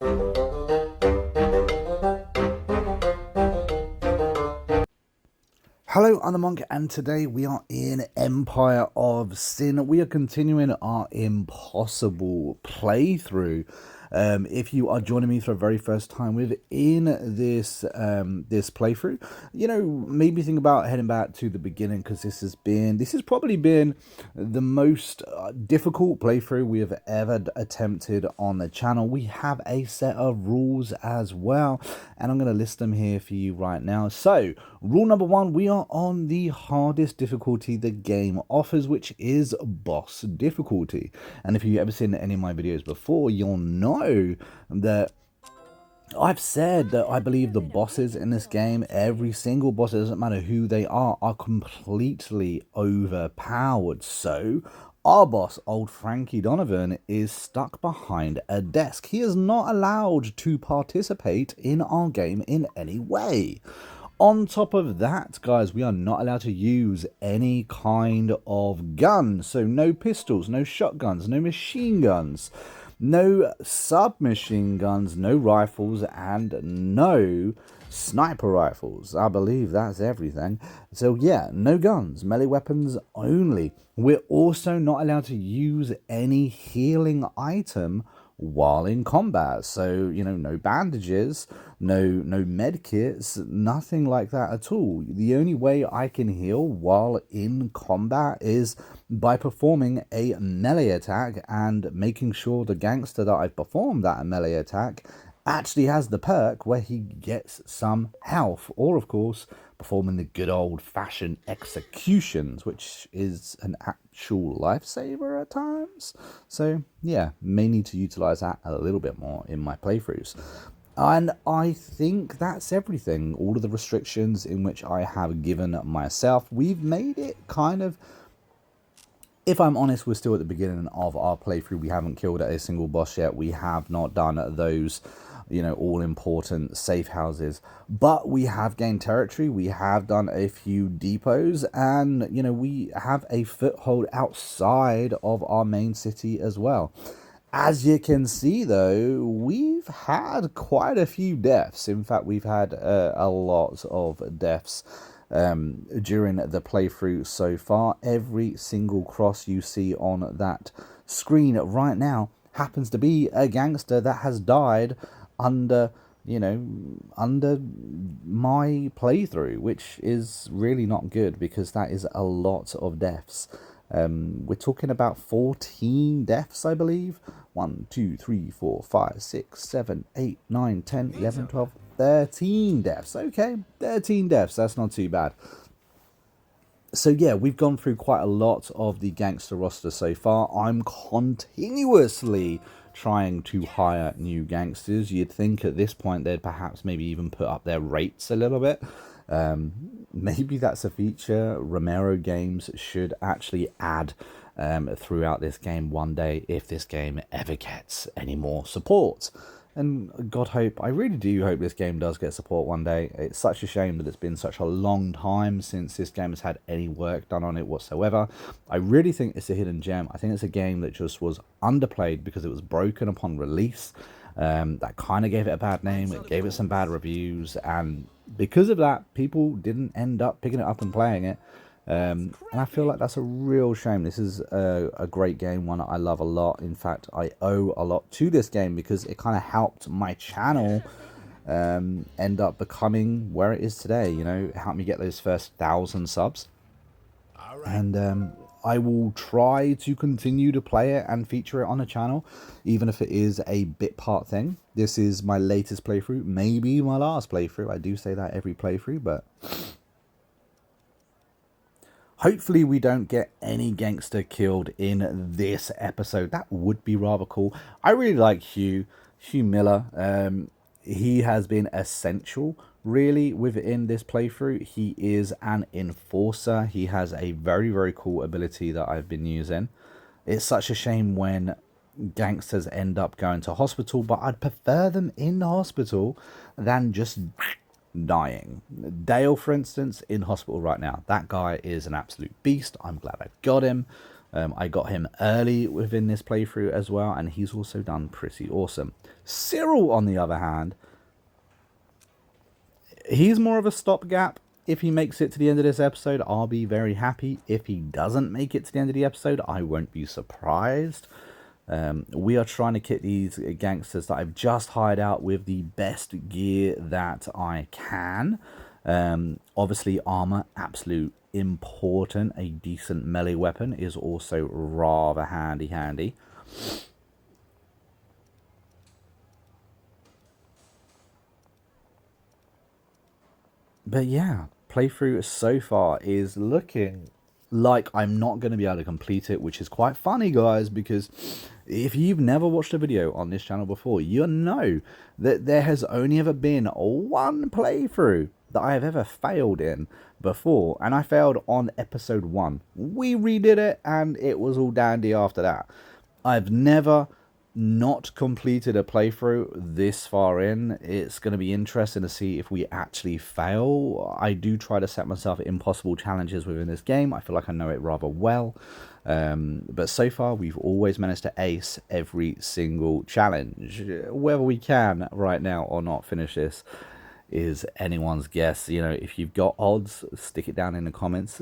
Hello, I'm the Monk, and today we are in Empire of Sin. We are continuing our impossible playthrough. If you are joining me for the very first time within this this playthrough, you know, maybe think about heading back to the beginning, because this has probably been the most difficult playthrough we have ever attempted on the channel. We have a set of rules as well, and I'm going to list them here for you right now. So, rule number one, we are on the hardest difficulty the game offers, which is boss difficulty. And if you've ever seen any of my videos before, you'll know that I've said that I believe the bosses in this game, every single boss, it doesn't matter who they are completely overpowered. So our boss, old Frankie Donovan, is stuck behind a desk. He is not allowed to participate in our game in any way. On top of that, guys, we are not allowed to use any kind of gun. So no pistols, no shotguns, no machine guns, no submachine guns, no rifles, and no sniper rifles. I believe that's everything. So yeah, no guns, melee weapons only. We're also not allowed to use any healing item while in combat. So, you know, no bandages, no med kits, nothing like that at all. The only way I can heal while in combat is by performing a melee attack and making sure the gangster that I've performed that melee attack actually has the perk where he gets some health, or of course performing the good old-fashioned executions, which is an actual lifesaver at times. So yeah, may need to utilize that a little bit more in my playthroughs. And I think that's everything. All of the restrictions in which I have given myself, we've made it kind of, if I'm honest, we're still at the beginning of our playthrough. We haven't killed a single boss yet. We have not done those, you know, all important safe houses, but we have gained territory. We have done a few depots, and you know, we have a foothold outside of our main city as well. As you can see, though, we've had quite a few deaths. In fact, we've had a lot of deaths during the playthrough so far. Every single cross you see on that screen right now happens to be a gangster that has died under, you know, under my playthrough, which is really not good, because that is a lot of deaths. We're talking about 14 deaths, I believe. 1, 2, 3, 4, 5, 6, 7, 8, 9, 10, 11, 12, 13 deaths. Okay, 13 deaths, that's not too bad. So yeah, we've gone through quite a lot of the gangster roster so far. I'm continuously trying to hire new gangsters. You'd think at this point they'd perhaps maybe even put up their rates a little bit. Maybe that's a feature Romero Games should actually add throughout this game one day, if this game ever gets any more support. And God hope, I really do hope this game does get support one day. It's such a shame that it's been such a long time since this game has had any work done on it whatsoever. I really think it's a hidden gem. I think it's a game that just was underplayed because it was broken upon release. That kind of gave it a bad name. It gave it some bad reviews, and because of that, people didn't end up picking it up and playing it. And I feel like that's a real shame. This is a great game, one I love a lot. In fact, I owe a lot to this game because it kind of helped my channel end up becoming where it is today. You know, it helped me get those first 1,000 subs. And I will try to continue to play it and feature it on the channel, even if it is a bit part thing. This is my latest playthrough, maybe my last playthrough. I do say that every playthrough, but hopefully we don't get any gangster killed in this episode. That would be rather cool. I really like Hugh Miller. He has been essential really within this playthrough. He is an enforcer. He has a very, very cool ability that I've been using. It's such a shame when gangsters end up going to hospital, but I'd prefer them in the hospital than just dying. Dale, for instance, in hospital right now. That guy is an absolute beast. I'm glad I got him. I got him early within this playthrough as well, and he's also done pretty awesome. Cyril, on the other hand, he's more of a stopgap. If he makes it to the end of this episode, I'll be very happy. If he doesn't make it to the end of the episode, I won't be surprised. We are trying to kit these gangsters that I've just hired out with the best gear that I can. Obviously, armor, absolute important. A decent melee weapon is also rather handy. But yeah, playthrough so far is looking like I'm not going to be able to complete it, which is quite funny, guys, because if you've never watched a video on this channel before, you know that there has only ever been one playthrough that I have ever failed in before, and I failed on episode 1. We redid it, and it was all dandy after that. I've never not completed a playthrough this far in. It's going to be interesting to see if we actually fail. I do try to set myself impossible challenges within this game. I feel like I know it rather well. But so far, we've always managed to ace every single challenge. Whether we can right now or not finish this is anyone's guess. You know, if you've got odds, stick it down in the comments.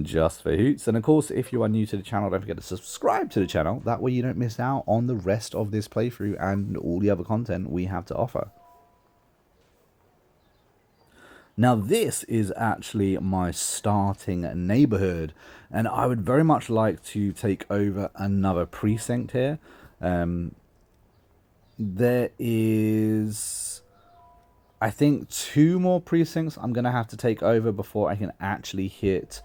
Just for hoots. And of course, if you are new to the channel, don't forget to subscribe to the channel. That way you don't miss out on the rest of this playthrough and all the other content we have to offer. Now, this is actually my starting neighborhood, and I would very much like to take over another precinct here. There is, I think, 2 more precincts I'm going to have to take over before I can actually hit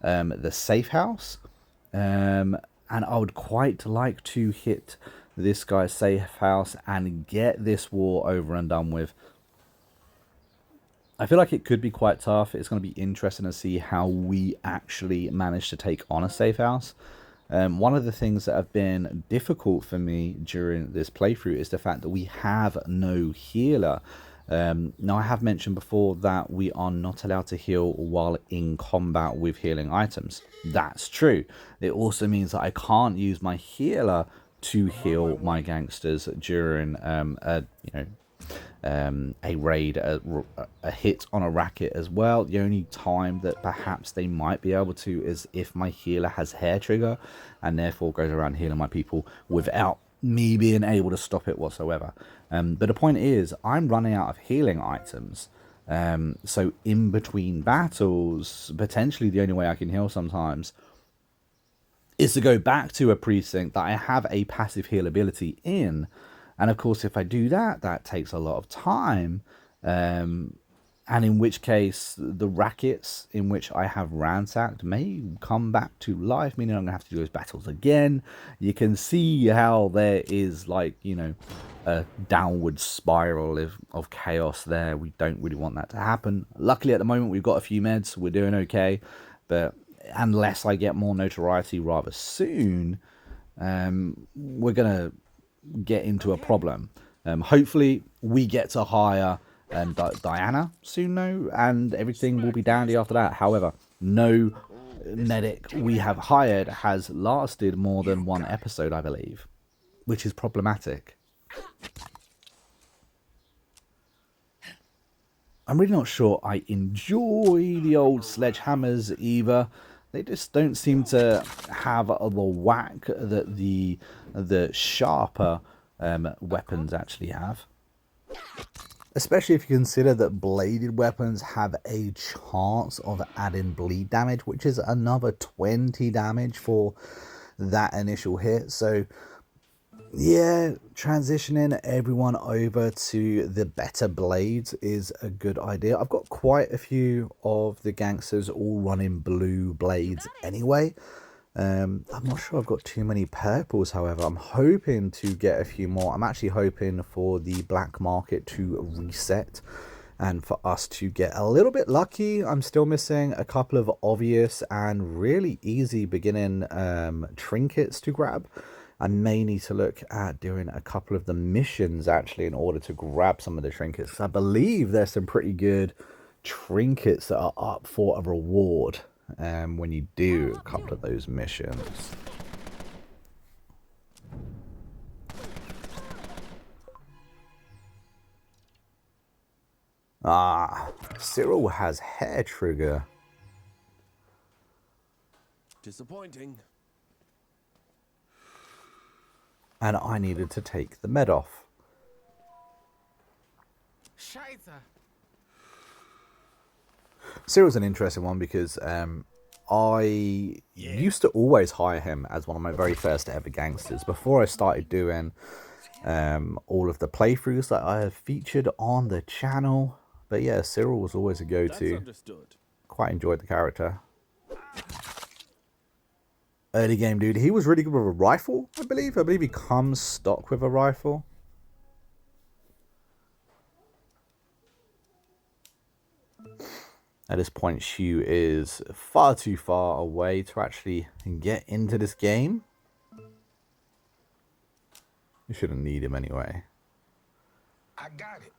the safe house. And I would quite like to hit this guy's safe house and get this war over and done with. I feel like it could be quite tough. It's going to be interesting to see how we actually manage to take on a safe house. One of the things that have been difficult for me during this playthrough is the fact that we have no healer. Now, I have mentioned before that we are not allowed to heal while in combat with healing items. That's true. It also means that I can't use my healer to heal my gangsters during a raid, a hit on a racket as well. The only time that perhaps they might be able to is if my healer has hair trigger and therefore goes around healing my people without me being able to stop it whatsoever. But the point is, I'm running out of healing items. So in between battles, potentially the only way I can heal sometimes is to go back to a precinct that I have a passive heal ability in. And of course, if I do that, that takes a lot of time. And in which case, the rackets in which I have ransacked may come back to life, meaning I'm going to have to do those battles again. You can see how there is, like, you know, a downward spiral of chaos there. We don't really want that to happen. Luckily, at the moment, we've got a few meds. We're doing okay. But unless I get more notoriety rather soon, we're going to get into a problem. Hopefully, we get to hire Diana soon, though, and everything will be dandy after that. However, no medic we have hired has lasted more than 1 episode, I believe, which is problematic. I'm really not sure I enjoy the old sledgehammers either. They just don't seem to have the whack that the sharper weapons actually have. Especially if you consider that bladed weapons have a chance of adding bleed damage, which is another 20 damage for that initial hit. So yeah, transitioning everyone over to the better blades is a good idea. I've got quite a few of the gangsters all running blue blades anyway. I'm not sure I've got too many purples, however. I'm hoping to get a few more. I'm actually hoping for the black market to reset and for us to get a little bit lucky. I'm still missing a couple of obvious and really easy beginning trinkets to grab. I may need to look at doing a couple of the missions actually in order to grab some of the trinkets. I believe there's some pretty good trinkets that are up for a reward. when you do a couple of those missions. Ah, Cyril has hair trigger. Disappointing. And I needed to take the med off. Scheiße. Cyril's an interesting one because I used to always hire him as one of my very first ever gangsters before I started doing all of the playthroughs that I have featured on the channel. But yeah, Cyril was always a go-to. Quite enjoyed the character. Early game dude. He was really good with a rifle, I believe. I believe he comes stock with a rifle. At this point, Shu is far too far away to actually get into this game. You shouldn't need him anyway. I got it.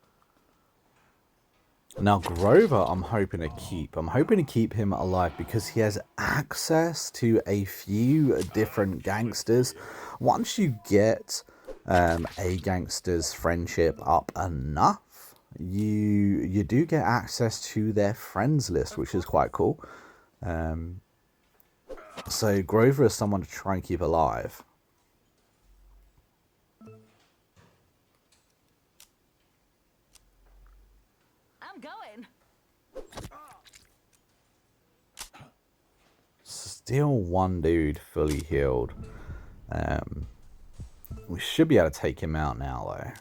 Now, Grover, I'm hoping to keep. I'm hoping to keep him alive because he has access to a few different gangsters. Once you get a gangster's friendship up enough, you do get access to their friends list, which is quite cool. So Grover is someone to try and keep alive. I'm going. Still one dude fully healed. We should be able to take him out now, though.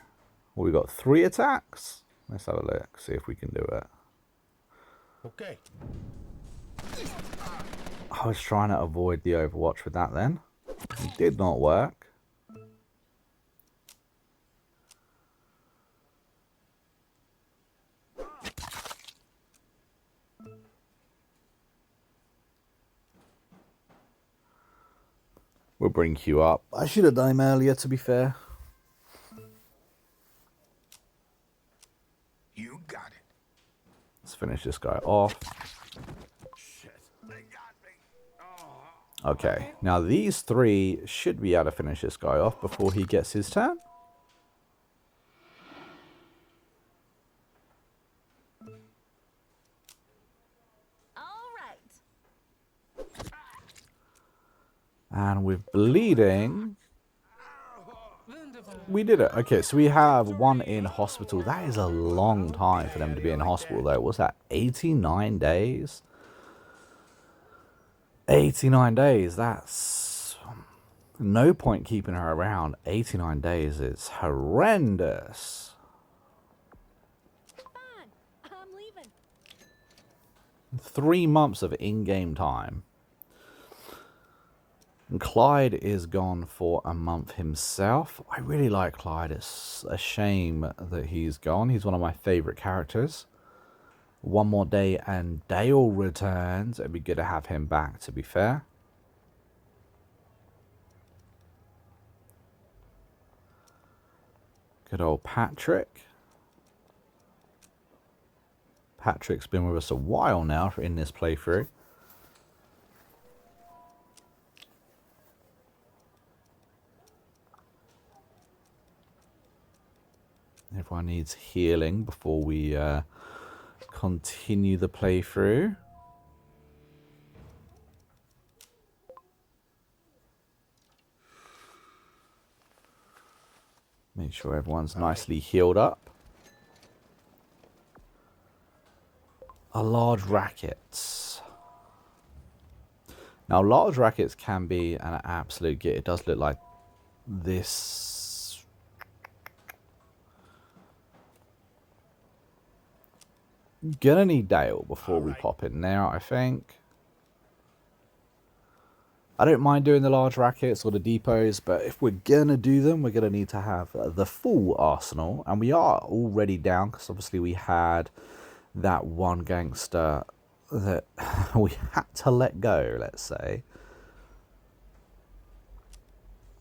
Well, we got 3 attacks. Let's have a look, see if we can do it. Okay. I was trying to avoid the Overwatch with that then. It did not work. We'll bring Q up. I should have done him earlier, to be fair. You got it. Let's finish this guy off. Shit. They got me. Oh. Okay, now these 3 should be able to finish this guy off before he gets his turn. All right. And with bleeding, we did it. Okay, so we have 1 in hospital. That is a long time for them to be in hospital, though. What's that, 89 days? 89 days, that's no point keeping her around. 89 days is horrendous. Fine. I'm leaving. 3 months of in-game time. And Clyde is gone for a month himself. I really like Clyde. It's a shame that he's gone. He's one of my favorite characters. 1 more day and Dale returns. It'd be good to have him back, to be fair. Good old Patrick. Patrick's been with us a while now in this playthrough. Everyone needs healing before we continue the playthrough. Make sure everyone's nicely healed up. A large rackets. Now, large rackets can be an absolute get. It does look like this. Gonna need Dale before we pop in there, I think. I don't mind doing the large rackets or the depots, but if we're gonna do them, we're gonna need to have the full arsenal. And we are already down, because obviously we had that 1 gangster that we had to let go, let's say.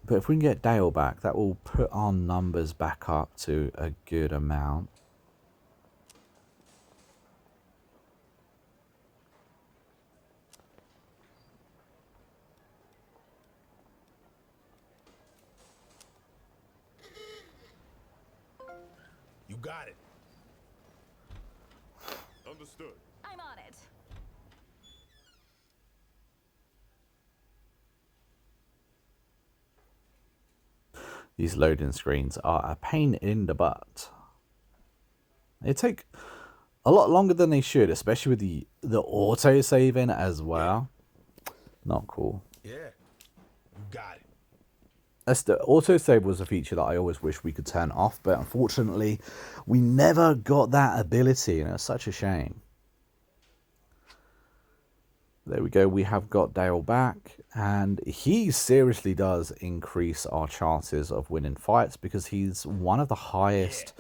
But if we can get Dale back, that will put our numbers back up to a good amount. You got it. Understood. I'm on it. These loading screens are a pain in the butt. They take a lot longer than they should, especially with the auto saving as well. Not cool. Yeah. You got it. That's the autosave was a feature that I always wish we could turn off, but unfortunately we never got that ability, and it's such a shame. There we go, we have got Dale back, and he seriously does increase our chances of winning fights because he's one of the highest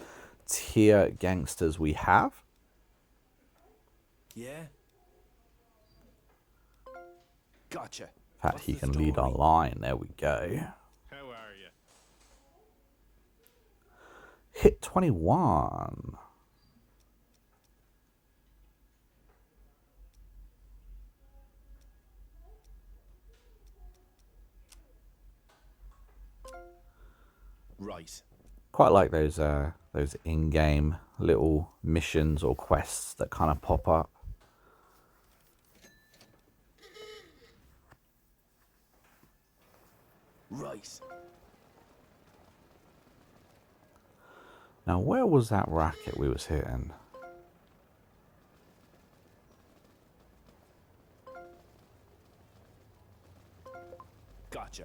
tier gangsters we have. Yeah. Gotcha. In fact, he can lead our line. There we go. How are you? Hit 21. Right. Quite like those in-game little missions or quests that kind of pop up. Right. Now, where was that racket we was hitting? Gotcha.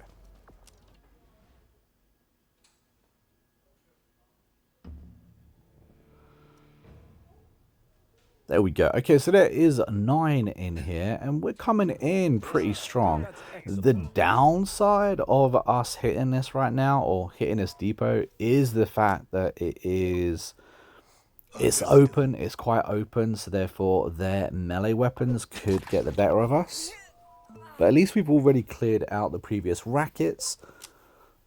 There we go. Okay, so there is 9 in here, and we're coming in pretty strong. The downside of us hitting this right now, or hitting this depot, is the fact that it's open, it's quite open, so therefore their melee weapons could get the better of us. But at least we've already cleared out the previous rackets.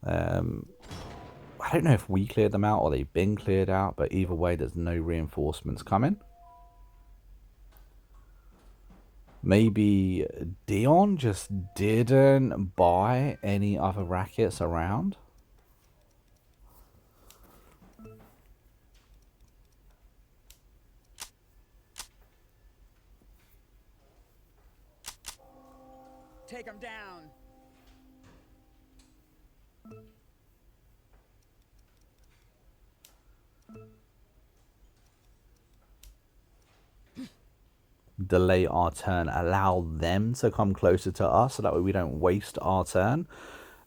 I don't know if we cleared them out or they've been cleared out, but either way, there's no reinforcements coming. Maybe Dion just didn't buy any other rackets around. Take him down. Delay our turn, allow them to come closer to us so that way we don't waste our turn.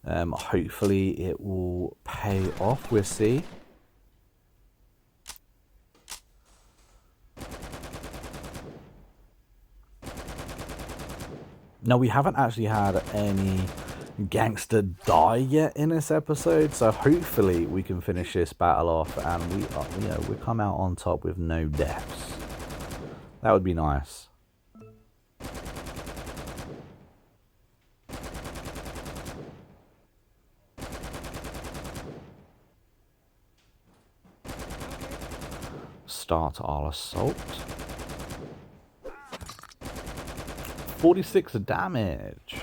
Hopefully it will pay off, we'll see. Now, we haven't actually had any gangster die yet in this episode, so hopefully we can finish this battle off and we come out on top with no deaths. That would be nice. Start our assault. 46 damage.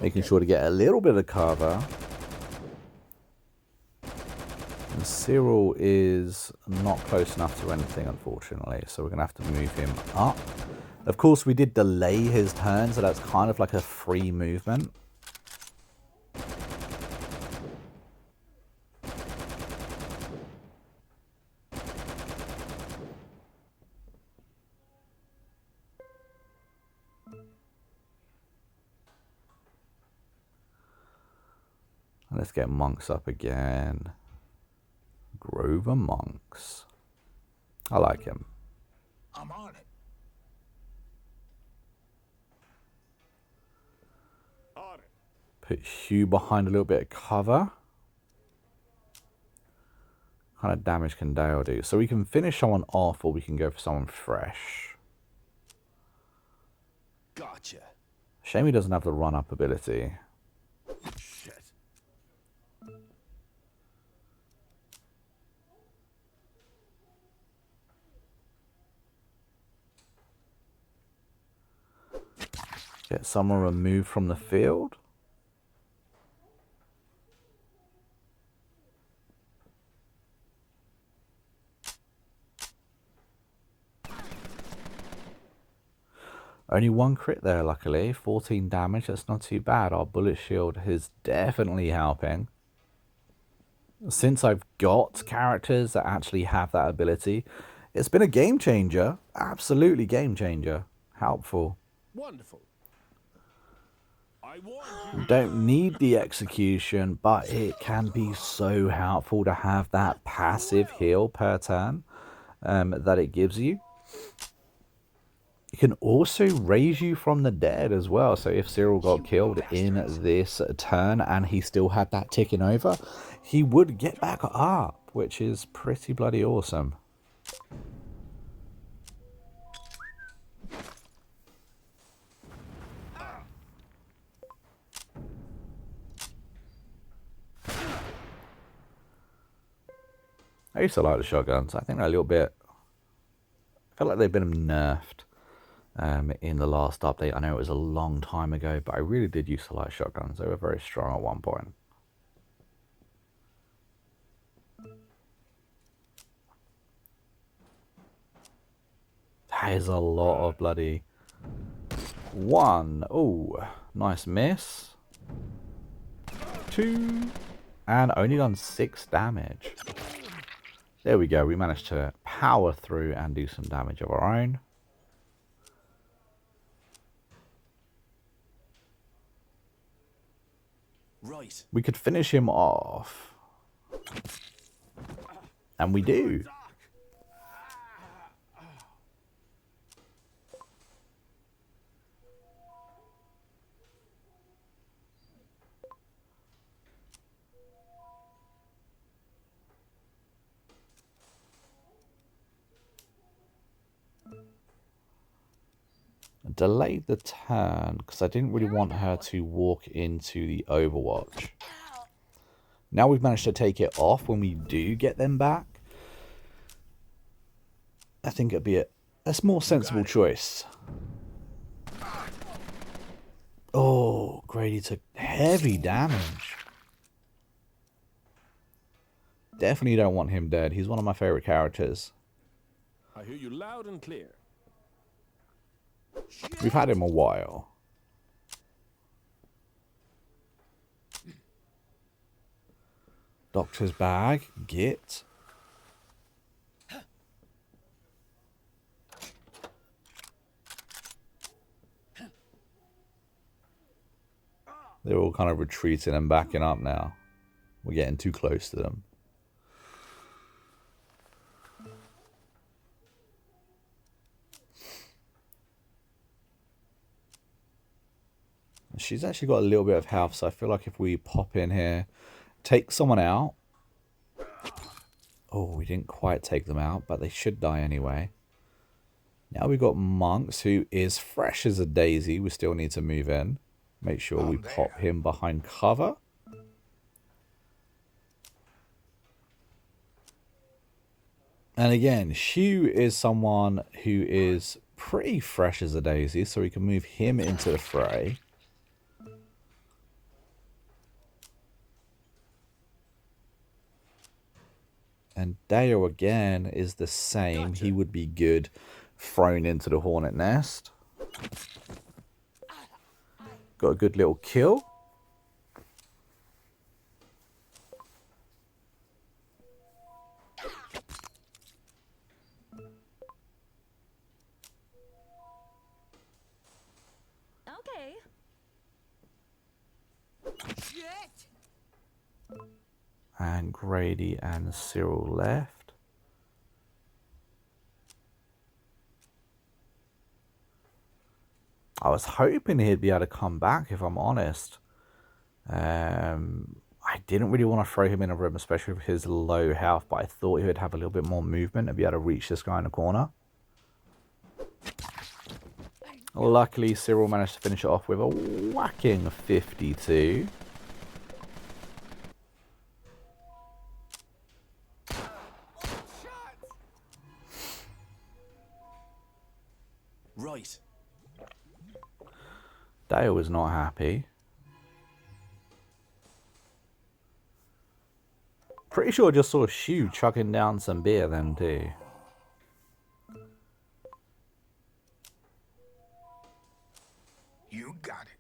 Making sure to get a little bit of cover. And Cyril is not close enough to anything, unfortunately, so we're going to have to move him up. Of course, we did delay his turn, so that's kind of like a free movement. Let's get Monks up again. Grover Monks. I like him. I'm on it. On it. Put Hugh behind a little bit of cover. What kind of damage can Dale do? So we can finish someone off or we can go for someone fresh. Gotcha. Shame he doesn't have the run-up ability. Shit. Get someone removed from the field. Only one crit there, luckily. 14 damage, that's not too bad. Our bullet shield is definitely helping. Since I've got characters that actually have that ability, it's been a game changer. Absolutely game changer. Helpful. Wonderful. I warned you. Don't need the execution, but it can be so helpful to have that passive heal per turn that it gives you. It can also raise you from the dead as well. So if Cyril got killed in this turn and he still had that ticking over, he would get back up, which is pretty bloody awesome. I used to like the shotguns. I think they're a little bit... I feel like they've been nerfed in the last update. I know it was a long time ago, but I really did used to like shotguns. They were very strong at one point. That is a lot of bloody... 1. Oh, nice miss. 2. And only done 6 damage. There we go. We managed to power through and do some damage of our own. Right. We could finish him off. And we do. Delayed the turn because I didn't really want her to walk into the Overwatch. Now we've managed to take it off when we do get them back. I think it'd be a more sensible choice. Oh, Grady took heavy damage. Definitely don't want him dead. He's one of my favorite characters. I hear you loud and clear. We've had him a while. Doctor's bag. Git. They're all kind of retreating and backing up now. We're getting too close to them. She's actually got a little bit of health, so I feel like if we pop in here, take someone out. Oh, we didn't quite take them out, but they should die anyway. Now we've got Monks, who is fresh as a daisy. We still need to move in. Make sure we pop him behind cover. And again, Shu is someone who is pretty fresh as a daisy, so we can move him into the fray. And Deo again is the same. Gotcha. He would be good thrown into the hornet nest. Got a good little kill. Okay. Shit! And Grady and Cyril left. I was hoping he'd be able to come back, if I'm honest. I didn't really want to throw him in a room, especially with his low health, but I thought he would have a little bit more movement and be able to reach this guy in the corner. Luckily, Cyril managed to finish it off with a whacking 52. Right. Dale was not happy. Pretty sure I just saw Shu chugging down some beer then too. You got it.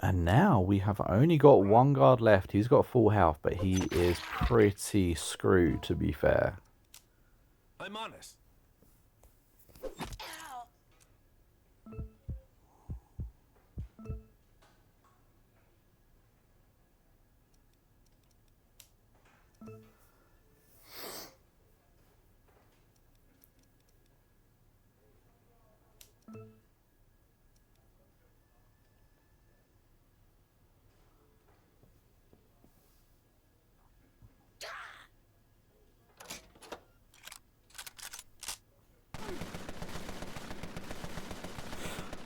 And now we have only got one guard left. He's got full health, but he is pretty screwed, to be fair. I'm on it.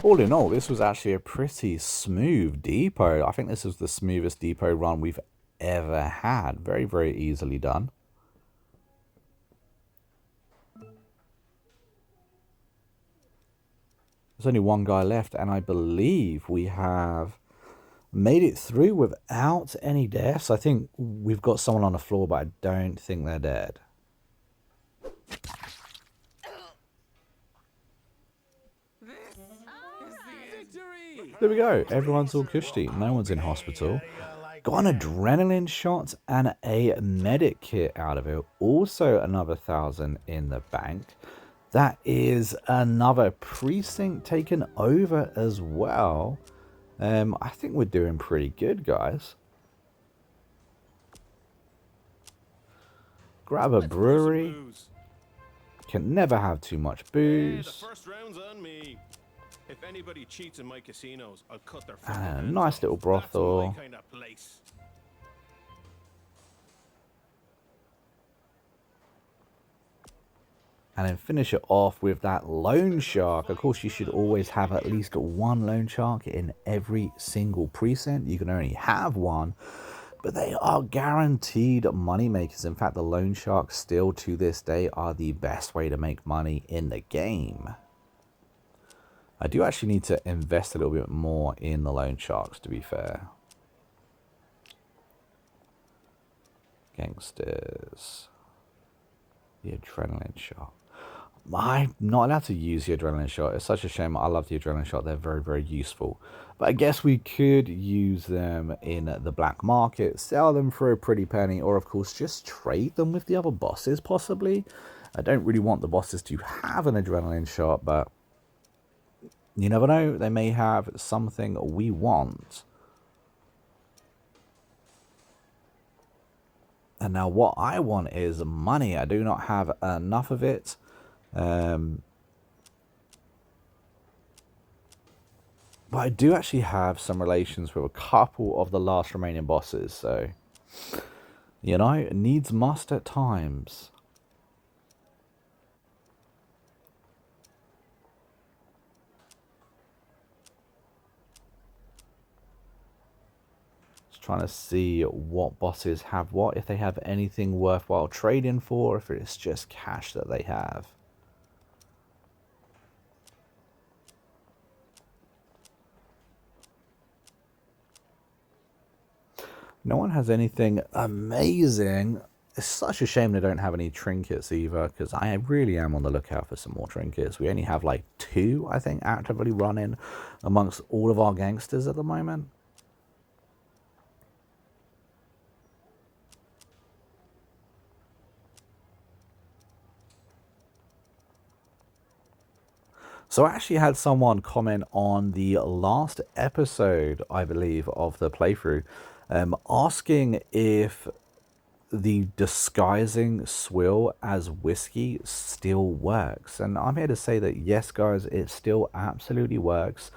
All in all, this was actually a pretty smooth depot. I think this was the smoothest depot run we've ever had. Very, very easily done. There's only one guy left, and I believe we have made it through without any deaths. I think we've got someone on the floor, but I don't think they're dead. Victory! There we go. Everyone's all cushy. No one's in hospital. Got an adrenaline shot and a medic kit out of it. Also another 1,000 in the bank. That is another precinct taken over as well. I think we're doing pretty good, guys. Grab a brewery. Can never have too much Yeah, the booze. first round's on me. If anybody cheats in my casinos, I'll cut their And fucking a hands nice off. little That's brothel. my kind of place. And then finish it off with that loan shark. Of course, you should always have at least one loan shark in every single precinct. You can only have one, but they are guaranteed money makers. In fact, the loan sharks still to this day are the best way to make money in the game. I do actually need to invest a little bit more in the loan sharks, to be fair. Gangsters. The adrenaline shot. I'm not allowed to use the adrenaline shot. It's such a shame. I love the adrenaline shot. They're very, very useful. But I guess we could use them in the black market, sell them for a pretty penny, or of course just trade them with the other bosses possibly. I don't really want the bosses to have an adrenaline shot, but you never know. They may have something we want. And now what I want is money. I do not have enough of it. But I do actually have some relations with a couple of the last remaining bosses, so you know, needs must at times. Just trying to see what bosses have what, if they have anything worthwhile trading for, if it's just cash that they have. No one has anything amazing. It's such a shame they don't have any trinkets either, because I really am on the lookout for some more trinkets. We only have like 2, I think, actively running amongst all of our gangsters at the moment. So I actually had someone comment on the last episode, I believe, of the playthrough, asking if the disguising swill as whiskey still works. And I'm here to say that yes, guys, it still absolutely works.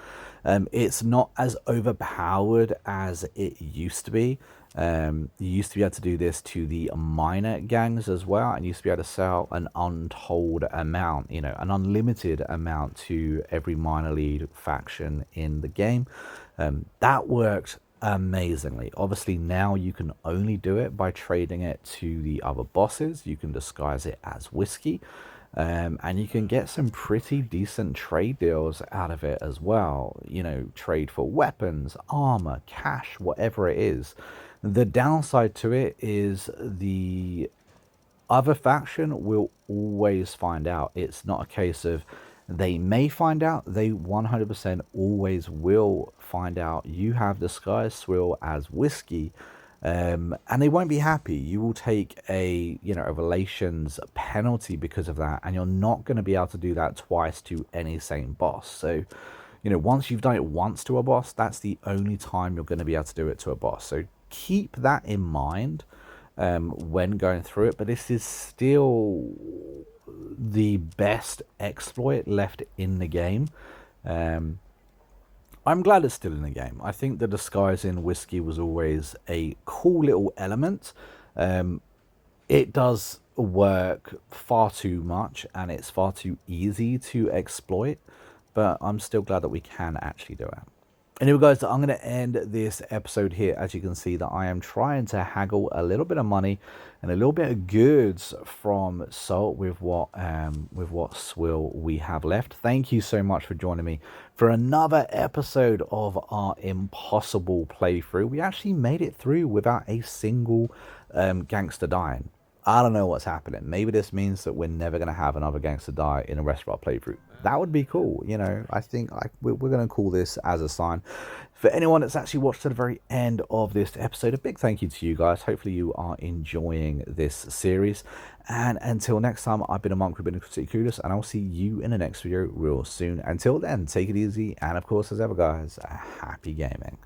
It's not as overpowered as it used to be. You used to be able to do this to the minor gangs as well, and used to be able to sell an untold amount, you know, an unlimited amount to every minor league faction in the game. That worked amazingly. Obviously now you can only do it by trading it to the other bosses. You can disguise it as whiskey, And you can get some pretty decent trade deals out of it as well. You know, trade for weapons, armor, cash, whatever it is. The downside to it is the other faction will always find out. It's not a case of they may find out, they 100% always will find out you have disguised Swill as whiskey, and they won't be happy. You will take a, you know, a relations penalty because of that, and you're not going to be able to do that twice to any same boss. So, you know, once you've done it once to a boss, that's the only time you're going to be able to do it to a boss. So keep that in mind when going through it. But this is still the best exploit left in the game. I'm glad it's still in the game. I think the disguise in whiskey was always a cool little element. It does work far too much, and it's far too easy to exploit, but I'm still glad that we can actually do it. Anyway, guys, I'm going to end this episode here. As you can see, that I am trying to haggle a little bit of money and a little bit of goods from Salt with what swill we have left. Thank you so much for joining me for another episode of our impossible playthrough. We actually made it through without a single gangster dying. I don't know what's happening. Maybe this means that we're never going to have another gangster die in the rest of our playthrough. That would be cool. You know, I think we're going to call this as a sign. For anyone that's actually watched to the very end of this episode, a big thank you to you guys. Hopefully you are enjoying this series. And until next time, I've been a monk, Ruben Kudos, and I'll see you in the next video real soon. Until then, take it easy. And of course, as ever, guys, happy gaming.